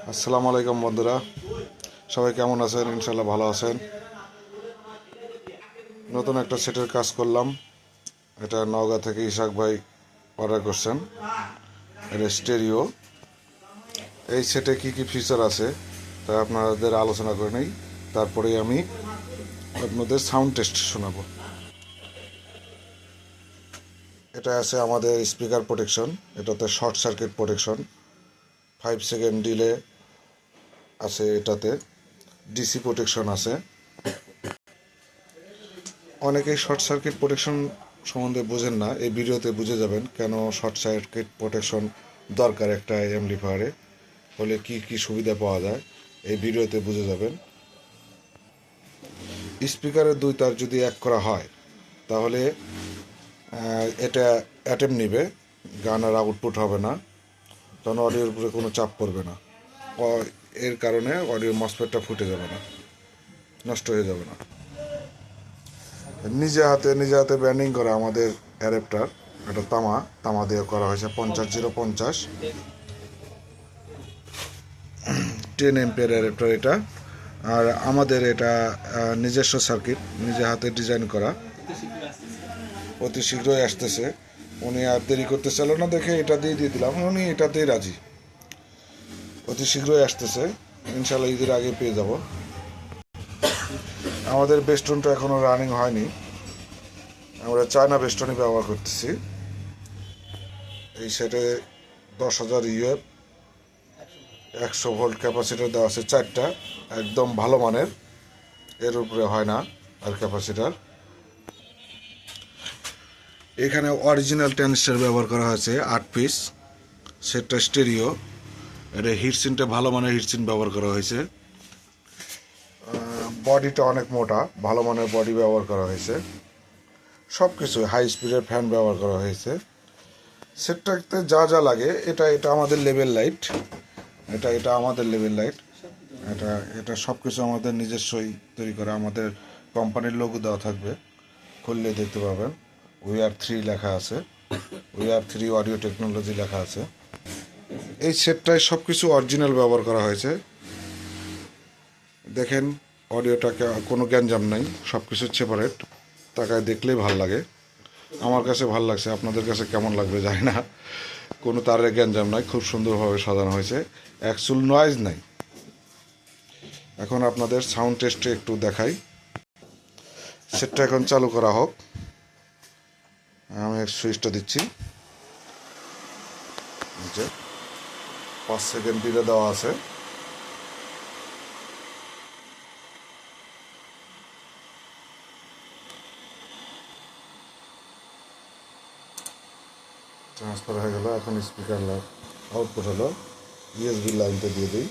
আসসালামু আলাইকুম বন্ধুরা, সবাই কেমন আছেন? ইনশাল্লাহ ভালো আছেন। নতুন একটা সেটের কাজ করলাম। এটা নওগাঁ থেকে ইশাক ভাই অর্ডার করছেন। এটা স্টেরিও। এই সেটে কি কি ফিচার আছে তা আপনাদের আলোচনা করে নেই, তারপরেই আমি আপনাদের সাউন্ড টেস্ট শোনাবো। এটা আছে আমাদের স্পিকার প্রোটেকশন, এটাতে short circuit protection, 5 second delay আছে। এটাতে ডিসি প্রোটেকশন আছে। অনেকেই শর্ট সার্কিট প্রোটেকশন সম্বন্ধে বোঝেন না, এই ভিডিওতে বুঝে যাবেন কেন শর্ট সার্কিট প্রোটেকশন দরকার একটা অ্যাম্পলিফায়ারে, হলে কি কি সুবিধা পাওয়া যায় এই ভিডিওতে বুঝে যাবেন। স্পিকারের দুই তার যদি এক করা হয় তাহলে এটা অ্যাটেম্প নেবে, গানের আউটপুট হবে না, তখন অডিওর উপরে কোনো চাপ পড়বে না। এর কারণে অডিও মসফেটটা ফুটে যাবে না, নষ্ট হয়ে যাবে না। নিজে হাতে ব্যান্ডিং করা আমাদের অ্যাডাপ্টার, এটা তামা দিয়ে করা হয়েছে 50-050 10 এম্পিয়ার অ্যাডাপ্টার এটা। আর আমাদের এটা নিজস্ব সার্কিট, নিজে হাতে ডিজাইন করা। অতি শীঘ্রই আসতেছে। উনি আর দেরি করতে চাইল না দেখে এটা দিয়ে দিলাম, উনি এটাতেই রাজি। অতি শীঘ্রই আসতেছে, ইনশাল্লাহ ঈদের আগে পেয়ে যাব। আমাদের বেস্টনটা এখনও রানিং হয়নি, আমরা চায়না বেস্টনই ব্যবহার করতেছি। এই সেটে 10,000 ইউএফ 100 ভোল্ট ক্যাপাসিটার দেওয়া আছে, 4টা, একদম ভালো মানের, এর উপরে হয় না আর ক্যাপাসিটার। এখানে অরিজিনাল ট্রানজিস্টর ব্যবহার করা হয়েছে 8 পিস। সেটটা স্টেরিও, এটা হিটসিনটা ভালো মানের হিটসিন ব্যবহার করা হয়েছে। বডিটা অনেক মোটা, ভালো মানের বডি ব্যবহার করা হয়েছে। সব কিছু হাই স্পিডের ফ্যান ব্যবহার করা হয়েছে। সেটটাতে যা যা লাগে, এটা আমাদের লেভেল লাইট, এটা আমাদের লেভেল লাইট, এটা সব কিছু আমাদের নিজস্বই তৈরি করা। আমাদের কোম্পানির লোগো দেওয়া থাকবে, খুললে দেখতে পাবেন VR3 লেখা আছে, VR3 অডিও টেকনোলজি লেখা আছে। এই সেটটায় সব কিছু অরিজিনাল ব্যবহার করা হয়েছে। দেখেন অডিওটাকে কোনো গ্যাঞ্জাম নাই, সব কিছু সেপারেট, তাকায় দেখলেই ভাল লাগে। আমার কাছে ভাল লাগছে, আপনাদের কাছে কেমন লাগবে জানি না। কোনো তারের গ্যাঞ্জাম নাই, খুব সুন্দরভাবে সাজানো হয়েছে, অ্যাকচুয়াল নয়েজ নাই। এখন আপনাদের সাউন্ড টেস্টে একটু দেখাই। সেটটা এখন চালু করা হোক, আমি সুইচটা দিচ্ছি। 5 সেকেন্ড ডিলে দেওয়া আছে। ট্রান্সফার হয়ে গেল। এখন স্পিকার আউটপুট হলো, ইউএসবি লাইনটা দিয়ে দিই।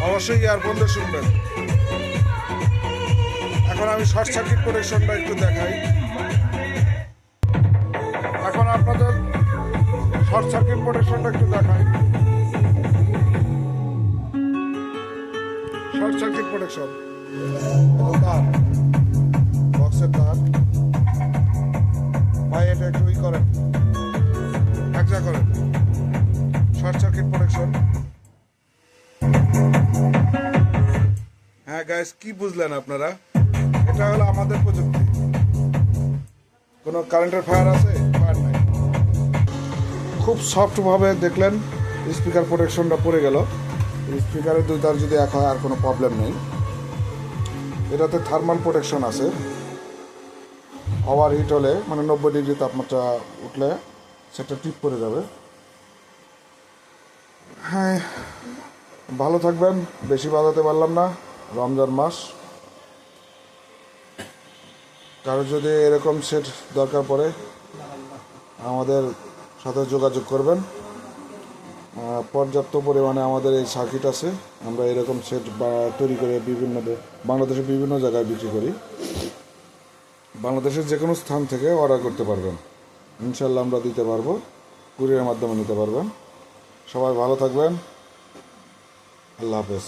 অবশ্যই ইয়ারফোন দিয়ে শুনবেন। এখন আমি শর্ট সার্কিট প্রোটেকশনটা একটু দেখাই। এখন আপনাদের শর্ট সার্কিট প্রোটেকশনটা একটু দেখাই। শর্ট সার্কিট প্রোটেকশন, তার বক্সের তার ভাই, এটা একটু করেন, একজা করেন। Short circuit protection. হ্যাঁ গাইস, কি বুঝলেন আপনারা? এটা হলো আমাদের প্রযুক্তি। কোনো কারেন্টের ফায়ার আছে? ফায়ার নাই। খুব সফটভাবে দেখলেন স্পিকার প্রোটেকশনটা পড়ে গেল। স্পিকারের দুই তার যদি এক হয় আর কোনো প্রবলেম নেই। এটাতে থার্মাল প্রোটেকশন আছে, ওভার হিট হলে মানে 90 ডিগ্রি তাপমাত্রা উঠলে সেটা টিপ পড়ে যাবে। হ্যাঁ, ভালো থাকবেন। বেশি বাজাতে পারলাম না, রমজান মাস। কারো যদি এরকম সেট দরকার পড়ে আমাদের সাথে যোগাযোগ করবেন। পর্যাপ্ত পরিমাণে আমাদের এই সার্কিট আছে, আমরা এরকম সেট তৈরি করে বাংলাদেশের বিভিন্ন জায়গায় বিক্রি করি। বাংলাদেশের যে কোনো স্থান থেকে অর্ডার করতে পারবেন, ইনশাল্লাহ আমরা দিতে পারবো, কুরিয়ারের মাধ্যমে নিতে পারবেন। সবাই ভালো থাকবেন। আল্লাহ হাফেজ।